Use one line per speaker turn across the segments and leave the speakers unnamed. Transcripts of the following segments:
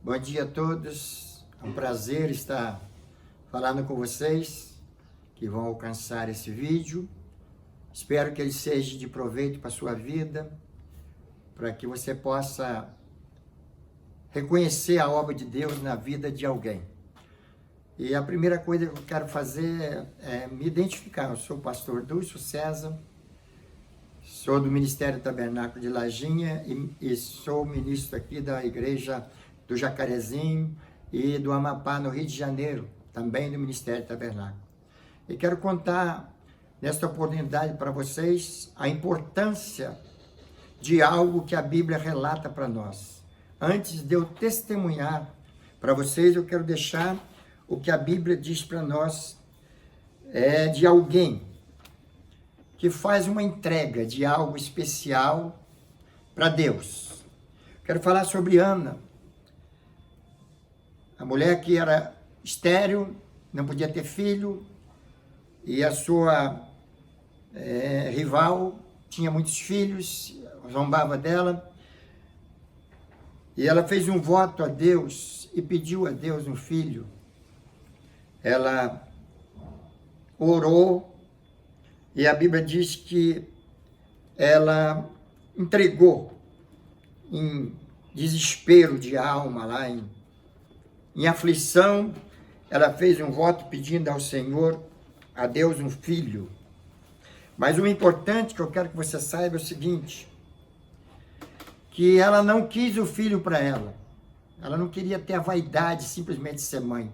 Bom dia a todos, é um prazer estar falando com vocês que vão alcançar esse vídeo. Espero que ele seja de proveito para a sua vida, para que você possa reconhecer a obra de Deus na vida de alguém. E a primeira coisa que eu quero fazer é me identificar. Eu sou o pastor Dulcio César, sou do Ministério Tabernáculo de Lajinha e sou ministro aqui da igreja do Jacarezinho e do Amapá, no Rio de Janeiro, também do Ministério Tabernáculo. E quero contar nesta oportunidade para vocês a importância de algo que a Bíblia relata para nós. Antes de eu testemunhar para vocês, eu quero deixar o que a Bíblia diz para nós de alguém que faz uma entrega de algo especial para Deus. Quero falar sobre Ana, a mulher que era estéril, não podia ter filho, e a sua rival tinha muitos filhos, zombava dela, e ela fez um voto a Deus e pediu a Deus um filho. Ela orou, e a Bíblia diz que ela entregou em desespero de alma, lá em aflição, ela fez um voto pedindo ao Senhor, a Deus, um filho. Mas o importante que eu quero que você saiba é o seguinte, que ela não quis o filho para ela. Ela não queria ter a vaidade simplesmente de ser mãe.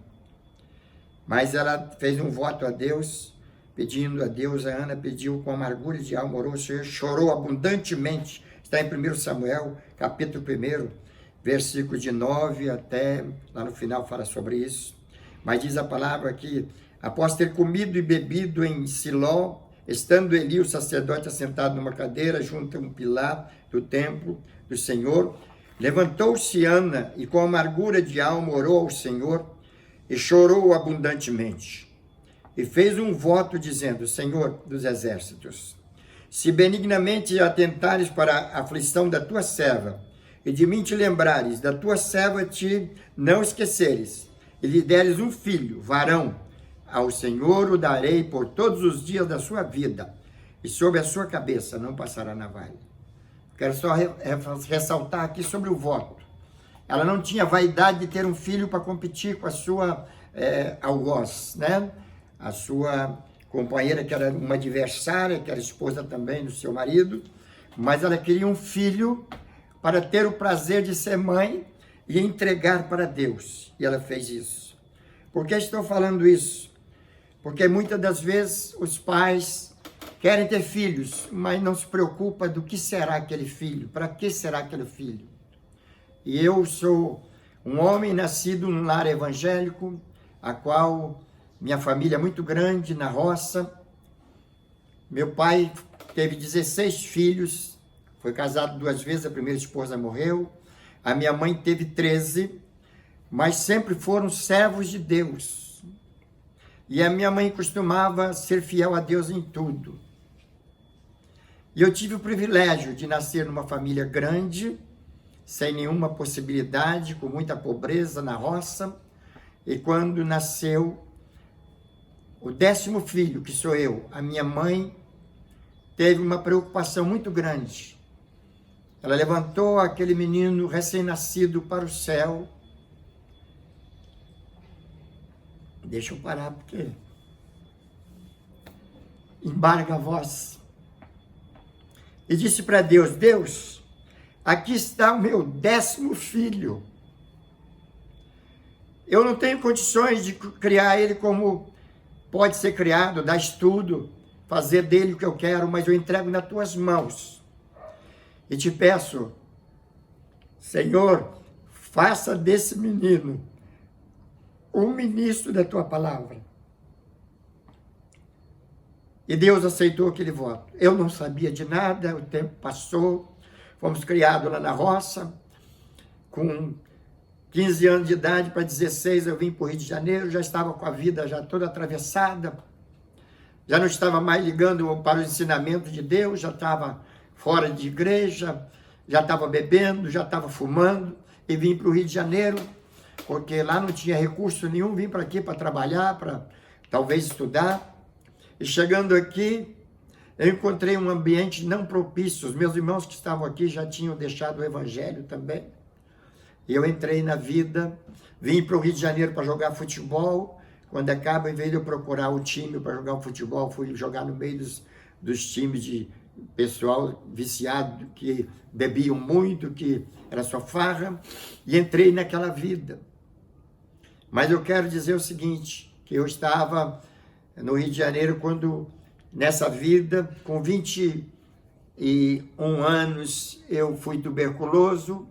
Mas ela fez um voto a Deus, pedindo a Deus. A Ana pediu com amargura de alma, orou, o Senhor chorou abundantemente. Está em 1 Samuel, capítulo 1, versículo de 9 até, lá no final fala sobre isso. Mas diz a palavra que, após ter comido e bebido em Siló, estando Eli, o sacerdote, assentado numa cadeira junto a um pilar do templo do Senhor, levantou-se Ana e com amargura de alma orou ao Senhor e chorou abundantemente. E fez um voto dizendo, Senhor dos exércitos, se benignamente atentares para a aflição da tua serva, e de mim te lembrares, da tua serva te não esqueceres, e lhe deres um filho, varão, ao Senhor o darei por todos os dias da sua vida, e sobre a sua cabeça não passará navalha. Quero só ressaltar aqui sobre o voto. Ela não tinha vaidade de ter um filho para competir com a sua algoz, né? A sua companheira, que era uma adversária, que era esposa também do seu marido, mas ela queria um filho para ter o prazer de ser mãe e entregar para Deus. E ela fez isso. Por que estou falando isso? Porque muitas das vezes os pais querem ter filhos, mas não se preocupa do que será aquele filho, para que será aquele filho. E eu sou um homem nascido num lar evangélico, a qual minha família é muito grande, na roça. Meu pai teve 16 filhos, foi casado 2 vezes, a primeira esposa morreu. A minha mãe teve 13, mas sempre foram servos de Deus. E a minha mãe costumava ser fiel a Deus em tudo. E eu tive o privilégio de nascer numa família grande, sem nenhuma possibilidade, com muita pobreza na roça. E quando nasceu o 10º filho, que sou eu, a minha mãe teve uma preocupação muito grande. Ela levantou aquele menino recém-nascido para o céu. Deixa eu parar, porque embarga a voz. E disse para Deus, Deus, aqui está o meu 10º filho. Eu não tenho condições de criar ele como pode ser criado, dar estudo, fazer dele o que eu quero, mas eu entrego nas tuas mãos. E te peço, Senhor, faça desse menino um ministro da tua palavra. E Deus aceitou aquele voto. Eu não sabia de nada, o tempo passou, fomos criados lá na roça, com 15 anos de idade para 16 eu vim para o Rio de Janeiro, já estava com a vida já toda atravessada, já não estava mais ligando para os ensinamentos de Deus, já estava fora de igreja, já estava bebendo, já estava fumando, e vim para o Rio de Janeiro, porque lá não tinha recurso nenhum, vim para aqui para trabalhar, para talvez estudar. E chegando aqui, eu encontrei um ambiente não propício. Os meus irmãos que estavam aqui já tinham deixado o evangelho também. E eu entrei na vida, vim para o Rio de Janeiro para jogar futebol. Quando acaba, em vez de eu procurar o time para jogar o futebol, fui jogar no meio dos times de pessoal viciado, que bebiam muito, que era só farra, e entrei naquela vida. Mas eu quero dizer o seguinte, que eu estava no Rio de Janeiro quando, nessa vida, com 21 anos, eu fui tuberculoso.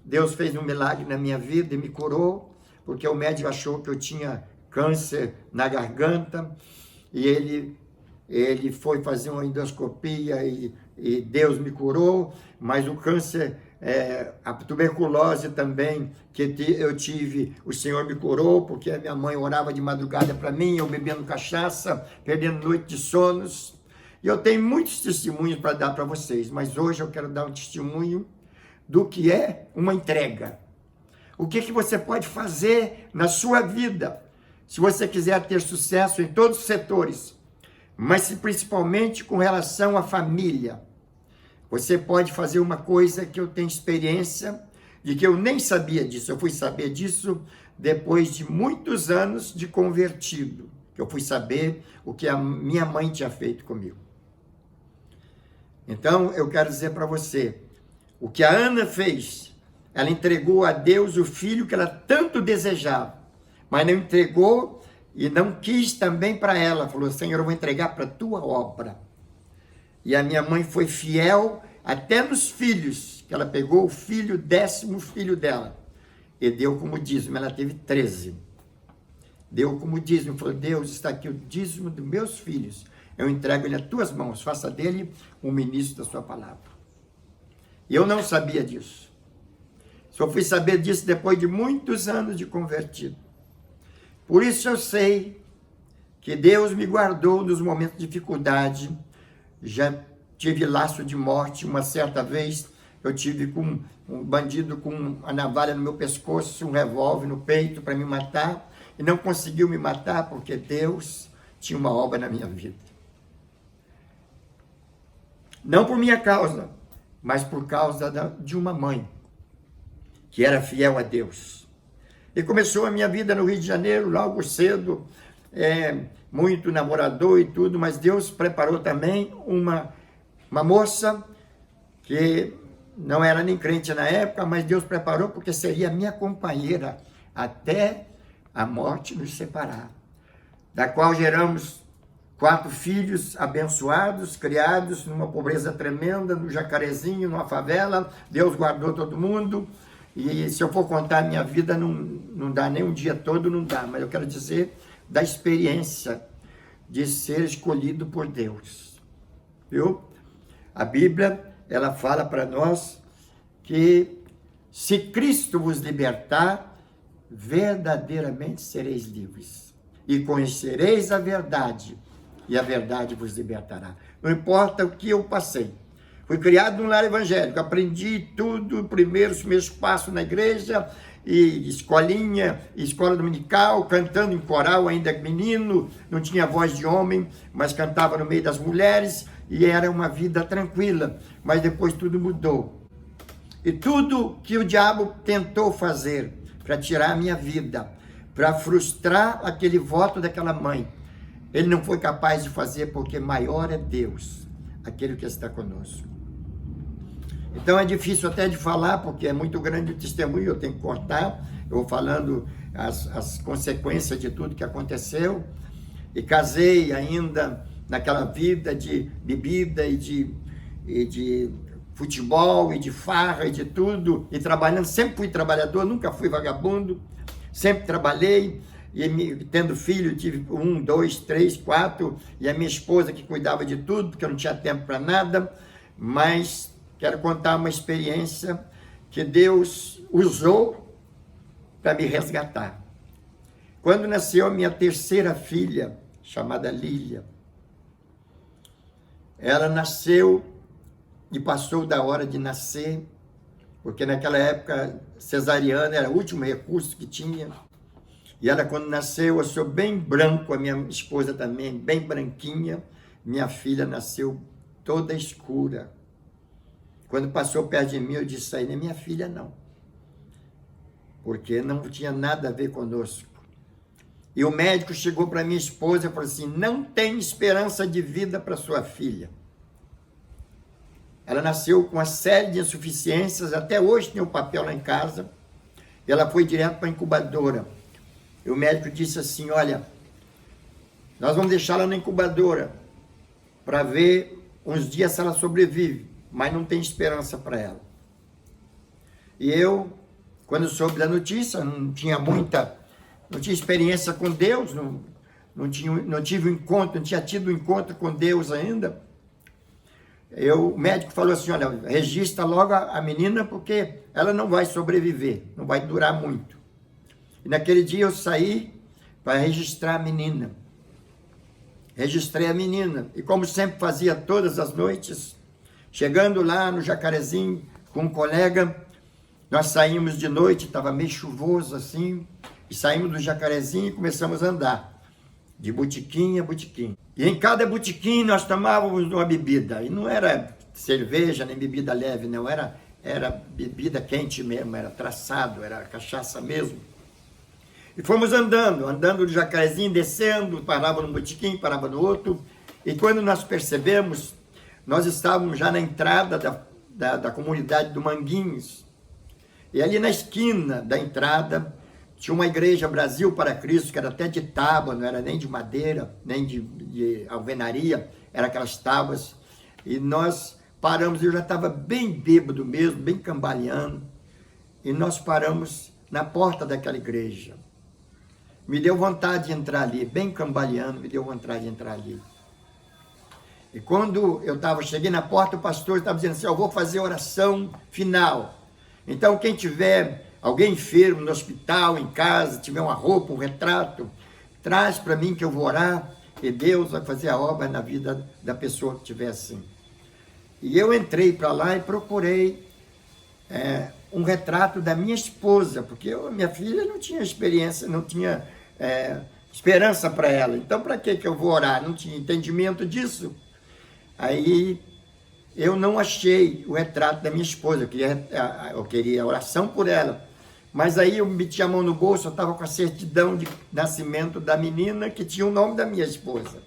Deus fez um milagre na minha vida e me curou, porque o médico achou que eu tinha câncer na garganta, e ele foi fazer uma endoscopia e Deus me curou, mas o câncer, a tuberculose também, que eu tive, o Senhor me curou, porque a minha mãe orava de madrugada para mim, eu bebendo cachaça, perdendo noite de sonos. E eu tenho muitos testemunhos para dar para vocês, mas hoje eu quero dar um testemunho do que é uma entrega. O que você pode fazer na sua vida, se você quiser ter sucesso em todos os setores, mas principalmente com relação à família. Você pode fazer uma coisa que eu tenho experiência, de que eu nem sabia disso. Eu fui saber disso depois de muitos anos de convertido, que eu fui saber o que a minha mãe tinha feito comigo. Então, eu quero dizer para você, o que a Ana fez, ela entregou a Deus o filho que ela tanto desejava, mas não entregou e não quis também para ela. Falou, Senhor, eu vou entregar para a tua obra. E a minha mãe foi fiel até nos filhos, que ela pegou o filho, 10º filho dela, e deu como dízimo. Ela teve 13. Deu como dízimo. Falou, Deus, está aqui o dízimo dos meus filhos. Eu entrego ele nas tuas mãos. Faça dele um ministro da sua palavra. E eu não sabia disso. Só fui saber disso depois de muitos anos de convertido. Por isso eu sei que Deus me guardou nos momentos de dificuldade. Já tive laço de morte. Uma certa vez eu tive com um bandido com uma navalha no meu pescoço, um revólver no peito para me matar. E não conseguiu me matar porque Deus tinha uma obra na minha vida. Não por minha causa, mas por causa de uma mãe que era fiel a Deus. E começou a minha vida no Rio de Janeiro, logo cedo, muito namorador e tudo, mas Deus preparou também uma moça que não era nem crente na época, mas Deus preparou porque seria minha companheira até a morte nos separar. Da qual geramos 4 filhos abençoados, criados numa pobreza tremenda, no Jacarezinho, numa favela. Deus guardou todo mundo. E se eu for contar a minha vida, não dá nem um dia todo, não dá. Mas eu quero dizer da experiência de ser escolhido por Deus. Viu? A Bíblia, ela fala para nós que se Cristo vos libertar, verdadeiramente sereis livres. E conhecereis a verdade, e a verdade vos libertará. Não importa o que eu passei. Fui criado num lar evangélico, aprendi tudo, primeiros meus passos na igreja, e escolinha, escola dominical, cantando em coral, ainda menino, não tinha voz de homem, mas cantava no meio das mulheres, e era uma vida tranquila, mas depois tudo mudou. E tudo que o diabo tentou fazer para tirar a minha vida, para frustrar aquele voto daquela mãe, ele não foi capaz de fazer, porque maior é Deus, aquele que está conosco. Então é difícil até de falar, porque é muito grande o testemunho, eu tenho que cortar. Eu vou falando as consequências de tudo que aconteceu. E casei ainda naquela vida de bebida e de futebol e de farra e de tudo. E trabalhando, sempre fui trabalhador, nunca fui vagabundo. Sempre trabalhei. E tendo filho, tive 1, 2, 3, 4. E a minha esposa que cuidava de tudo, porque eu não tinha tempo para nada. Mas quero contar uma experiência que Deus usou para me resgatar. Quando nasceu a minha 3ª filha, chamada Lília, ela nasceu e passou da hora de nascer porque naquela época cesariana era o último recurso que tinha. E ela, quando nasceu, eu sou bem branco, a minha esposa também, bem branquinha. Minha filha nasceu toda escura. Quando passou perto de mim, eu disse, isso aí não é minha filha, não. Porque não tinha nada a ver conosco. E o médico chegou para minha esposa e falou assim, não tem esperança de vida para sua filha. Ela nasceu com uma série de insuficiências, até hoje tem um papel lá em casa. E ela foi direto para a incubadora. E o médico disse assim, olha, nós vamos deixar ela na incubadora para ver uns dias se ela sobrevive, mas não tem esperança para ela. E eu, quando soube da notícia, não tinha experiência com Deus, não tive um encontro, não tinha tido um encontro com Deus ainda. O médico falou assim, olha, registra logo a menina porque ela não vai sobreviver, não vai durar muito. E naquele dia eu saí para registrar a menina. Registrei a menina. E como sempre fazia todas as noites, chegando lá no Jacarezinho com um colega, nós saímos de noite, estava meio chuvoso assim, e saímos do Jacarezinho e começamos a andar, de botequim a botequim. E em cada botequim nós tomávamos uma bebida, e não era cerveja nem bebida leve, não, era bebida quente mesmo, era traçado, era cachaça mesmo. E fomos andando do Jacarezinho, descendo, parava num botequim, parava no outro, e quando nós percebemos, nós estávamos já na entrada da comunidade do Manguinhos, e ali na esquina da entrada, tinha uma igreja Brasil para Cristo, que era até de tábua, não era nem de madeira, nem de alvenaria, era aquelas tábuas. E nós paramos, eu já estava bem bêbado mesmo, bem cambaleando, e nós paramos na porta daquela igreja. Me deu vontade de entrar ali, bem cambaleando, me deu vontade de entrar ali. E quando cheguei na porta, o pastor estava dizendo assim, eu vou fazer oração final. Então, quem tiver alguém enfermo no hospital, em casa, tiver uma roupa, um retrato, traz para mim que eu vou orar e Deus vai fazer a obra na vida da pessoa que estiver assim. E eu entrei para lá e procurei um retrato da minha esposa, porque minha filha não tinha experiência, não tinha esperança para ela. Então, para que eu vou orar? Não tinha entendimento disso. Aí eu não achei o retrato da minha esposa, eu queria oração por ela. Mas aí eu meti a mão no bolso, eu estava com a certidão de nascimento da menina que tinha o nome da minha esposa.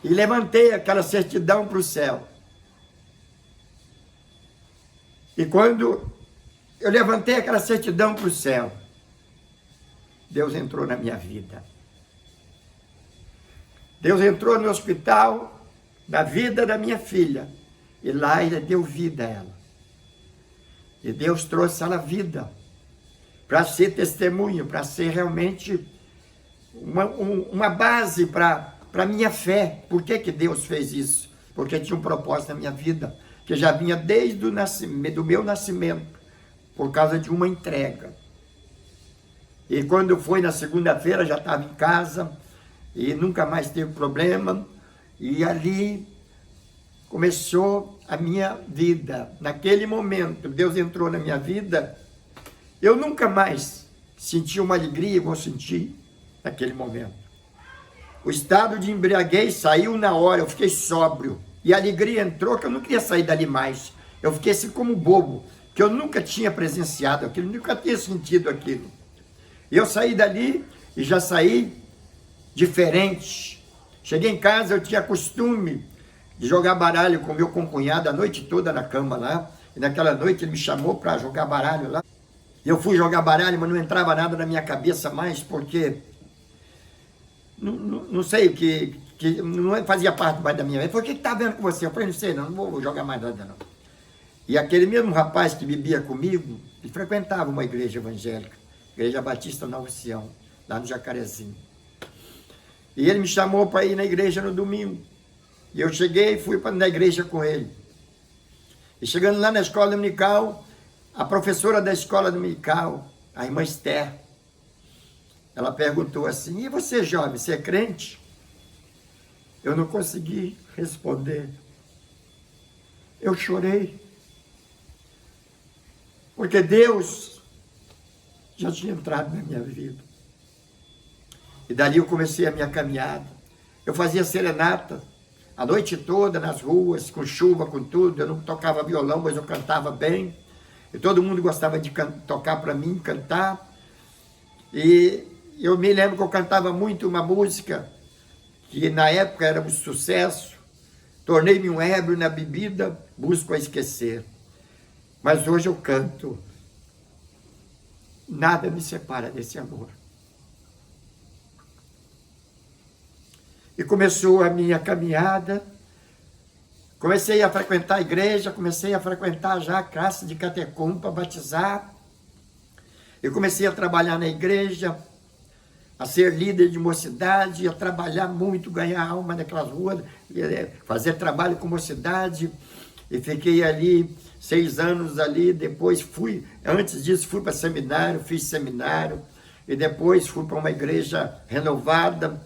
E levantei aquela certidão para o céu. E quando eu levantei aquela certidão para o céu, Deus entrou na minha vida. Deus entrou no hospital, na vida da minha filha. E lá ele deu vida a ela. E Deus trouxe ela vida. Para ser testemunho, para ser realmente uma base para a minha fé. Por que Deus fez isso? Porque tinha um propósito na minha vida, que já vinha desde do meu nascimento, por causa de uma entrega. E quando foi na segunda-feira, já estava em casa, e nunca mais teve problema, e ali começou a minha vida. Naquele momento, Deus entrou na minha vida, eu nunca mais senti uma alegria igual eu senti naquele momento. O estado de embriaguez saiu na hora, eu fiquei sóbrio. E a alegria entrou, que eu não queria sair dali mais. Eu fiquei assim como bobo, que eu nunca tinha presenciado aquilo, nunca tinha sentido aquilo. E eu saí dali e já saí diferente. Cheguei em casa, eu tinha costume de jogar baralho com meu concunhado a noite toda na cama lá. E naquela noite ele me chamou para jogar baralho lá. Eu fui jogar baralho, mas não entrava nada na minha cabeça mais, porque não sei o que não fazia parte mais da minha vida. Ele falou, o que está vendo com você? Eu falei, não sei não vou jogar mais nada não. E aquele mesmo rapaz que bebia comigo, ele frequentava uma igreja evangélica, Igreja Batista Nova Sião, lá no Jacarezinho. E ele me chamou para ir na igreja no domingo. E eu cheguei e fui na igreja com ele. E chegando lá na escola dominical, a professora da escola dominical, a irmã Esther, ela perguntou assim, e você, jovem, você é crente? Eu não consegui responder. Eu chorei. porque Deus já tinha entrado na minha vida. E dali eu comecei a minha caminhada. Eu fazia serenata a noite toda nas ruas, com chuva, com tudo. Eu não tocava violão, mas eu cantava bem. E todo mundo gostava de tocar para mim, cantar. E eu me lembro que eu cantava muito uma música que na época era um sucesso. Tornei-me um ébrio na bebida, busco a esquecer. Mas hoje eu canto. Nada me separa desse amor. E começou a minha caminhada. Comecei a frequentar a igreja, comecei a frequentar já a classe de catecúmeno para batizar. Eu comecei a trabalhar na igreja, a ser líder de mocidade, a trabalhar muito, ganhar alma naquelas ruas, fazer trabalho com mocidade. E fiquei ali 6 anos ali, depois antes disso fui para seminário, fiz seminário, e depois fui para uma igreja renovada,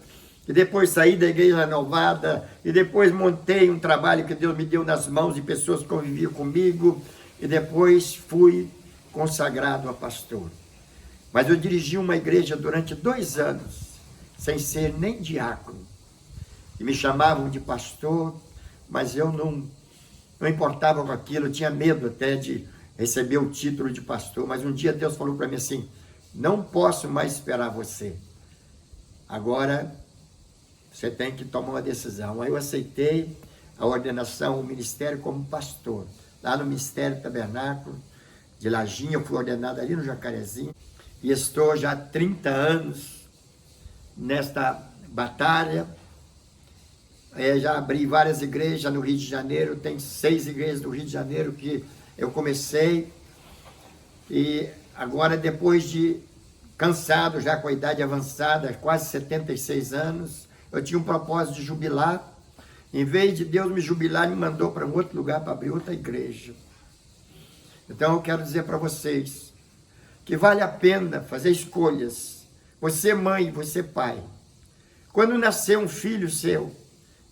e depois saí da igreja renovada, e depois montei um trabalho que Deus me deu nas mãos de pessoas que conviviam comigo, e depois fui consagrado a pastor. Mas eu dirigi uma igreja durante 2 anos, sem ser nem diácono. E me chamavam de pastor, mas eu não importava com aquilo, eu tinha medo até de receber o título de pastor. Mas um dia Deus falou para mim assim, não posso mais esperar você. Agora você tem que tomar uma decisão. Aí eu aceitei a ordenação, o ministério como pastor. Lá no Ministério Tabernáculo de Lajinha, eu fui ordenado ali no Jacarezinho. E estou já há 30 anos nesta batalha. Já abri várias igrejas no Rio de Janeiro. Tem 6 igrejas no Rio de Janeiro que eu comecei. E agora, depois de cansado, já com a idade avançada, quase 76 anos, eu tinha um propósito de jubilar. Em vez de Deus me jubilar, me mandou para um outro lugar para abrir outra igreja. Então eu quero dizer para vocês que vale a pena fazer escolhas. Você mãe, você pai. Quando nascer um filho seu,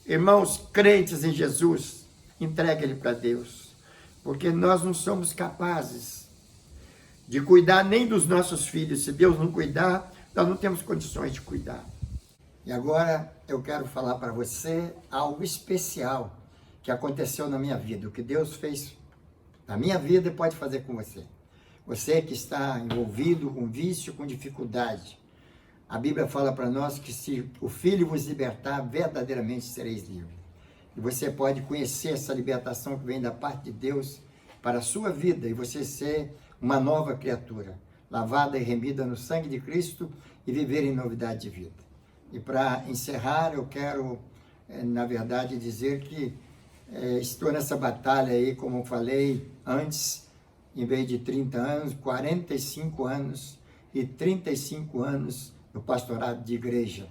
irmãos crentes em Jesus, entregue ele para Deus. Porque nós não somos capazes de cuidar nem dos nossos filhos. Se Deus não cuidar, nós não temos condições de cuidar. E agora eu quero falar para você algo especial que aconteceu na minha vida. O que Deus fez na minha vida e pode fazer com você. Você que está envolvido com vício, com dificuldade. A Bíblia fala para nós que se o Filho vos libertar, verdadeiramente sereis livres. E você pode conhecer essa libertação que vem da parte de Deus para a sua vida e você ser uma nova criatura, lavada e remida no sangue de Cristo e viver em novidade de vida. E para encerrar, eu quero, na verdade, dizer que estou nessa batalha aí, como eu falei antes, em vez de 30 anos, 45 anos e 35 anos no pastorado de igreja.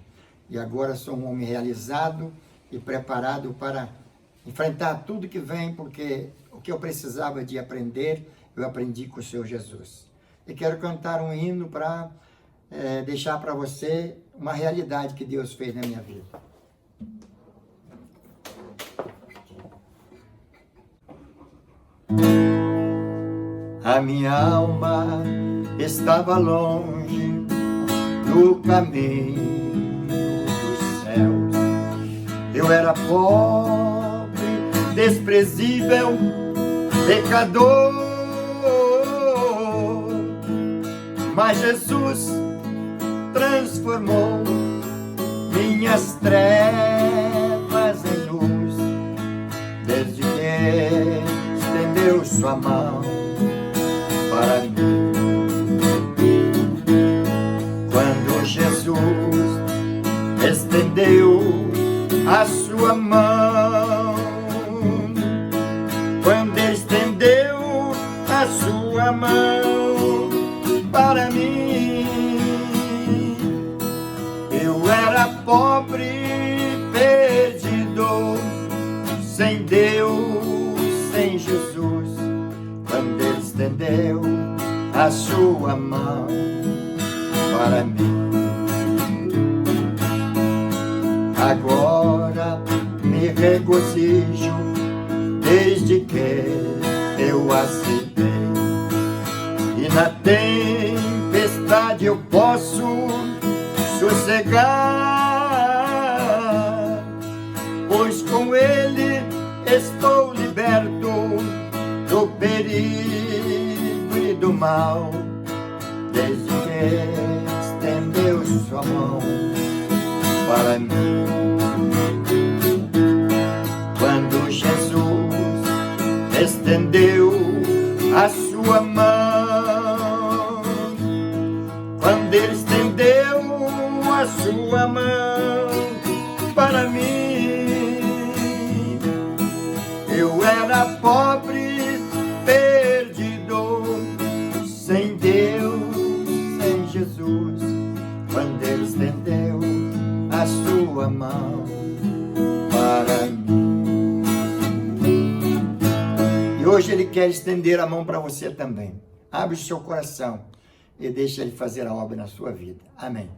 E agora sou um homem realizado e preparado para enfrentar tudo que vem, porque o que eu precisava de aprender, eu aprendi com o Senhor Jesus. E quero cantar um hino para deixar para você uma realidade que Deus fez na minha vida. A minha alma estava longe do caminho dos céus. Eu era pobre, desprezível, pecador. Mas Jesus transformou minhas trevas em luz, desde que estendeu sua mão para mim. Quando Jesus estendeu a sua mão, quando ele estendeu a sua mão para mim, eu era pobre, perdido, sem Deus, sem Jesus. Quando ele estendeu a sua mão para mim, agora me regozijo desde que eu aceitei Na tempestade eu posso sossegar, pois com Ele estou liberto do perigo e do mal, desde que estendeu sua mão para mim. Quando Jesus estendeu a sua mão, quando Ele estendeu a sua mão para mim, eu era pobre, perdido, sem Deus, sem Jesus. Quando Ele estendeu a sua mão para mim. E hoje Ele quer estender a mão para você também. Abre o seu coração e deixa Ele fazer a obra na sua vida. Amém.